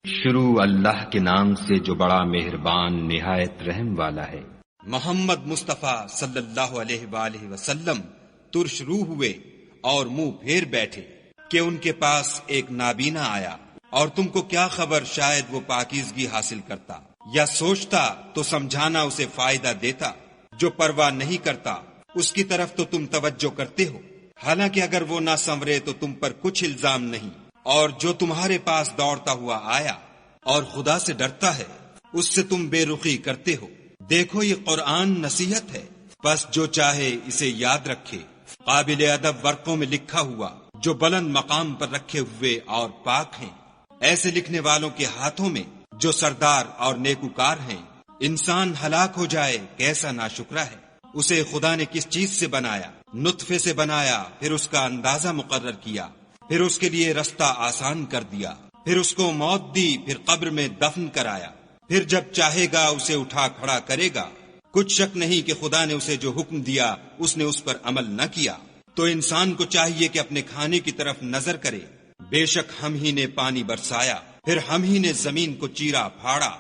شروع اللہ کے نام سے جو بڑا مہربان نہایت رحم والا ہے۔ محمد مصطفیٰ صلی اللہ علیہ وآلہ وسلم ترش روح ہوئے اور منہ پھیر بیٹھے کہ ان کے پاس ایک نابینا آیا، اور تم کو کیا خبر شاید وہ پاکیزگی حاصل کرتا یا سوچتا تو سمجھانا اسے فائدہ دیتا۔ جو پرواہ نہیں کرتا اس کی طرف تو تم توجہ کرتے ہو، حالانکہ اگر وہ نہ سنورے تو تم پر کچھ الزام نہیں۔ اور جو تمہارے پاس دوڑتا ہوا آیا اور خدا سے ڈرتا ہے اس سے تم بے رخی کرتے ہو۔ دیکھو یہ قرآن نصیحت ہے، بس جو چاہے اسے یاد رکھے۔ قابل ادب ورقوں میں لکھا ہوا جو بلند مقام پر رکھے ہوئے اور پاک ہیں، ایسے لکھنے والوں کے ہاتھوں میں جو سردار اور نیکوکار ہیں۔ انسان ہلاک ہو جائے کیسا ناشکرا ہے۔ اسے خدا نے کس چیز سے بنایا؟ نطفے سے بنایا، پھر اس کا اندازہ مقرر کیا، پھر اس کے لیے رستہ آسان کر دیا، پھر اس کو موت دی، پھر قبر میں دفن کرایا، پھر جب چاہے گا اسے اٹھا کھڑا کرے گا۔ کچھ شک نہیں کہ خدا نے اسے جو حکم دیا اس نے اس پر عمل نہ کیا۔ تو انسان کو چاہیے کہ اپنے کھانے کی طرف نظر کرے۔ بے شک ہم ہی نے پانی برسایا، پھر ہم ہی نے زمین کو چیرا پھاڑا،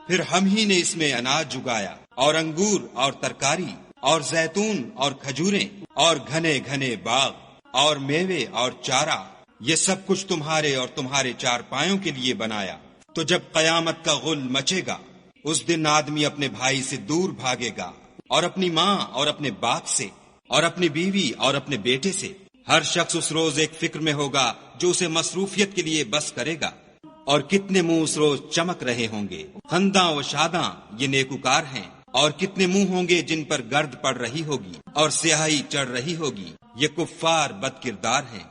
پھر ہم ہی نے اس میں اناج اگایا، اور انگور اور ترکاری اور زیتون اور کھجوریں اور گھنے گھنے باغ اور میوے اور چارہ، یہ سب کچھ تمہارے اور تمہارے چارپایوں کے لیے بنایا۔ تو جب قیامت کا غل مچے گا اس دن آدمی اپنے بھائی سے دور بھاگے گا، اور اپنی ماں اور اپنے باپ سے، اور اپنی بیوی اور اپنے بیٹے سے۔ ہر شخص اس روز ایک فکر میں ہوگا جو اسے مصروفیت کے لیے بس کرے گا۔ اور کتنے منہ اس روز چمک رہے ہوں گے، خنداں و شاداں، یہ نیکوکار ہیں۔ اور کتنے منہ ہوں گے جن پر گرد پڑ رہی ہوگی اور سیاہی چڑھ رہی ہوگی، یہ کفار بد کردار ہیں۔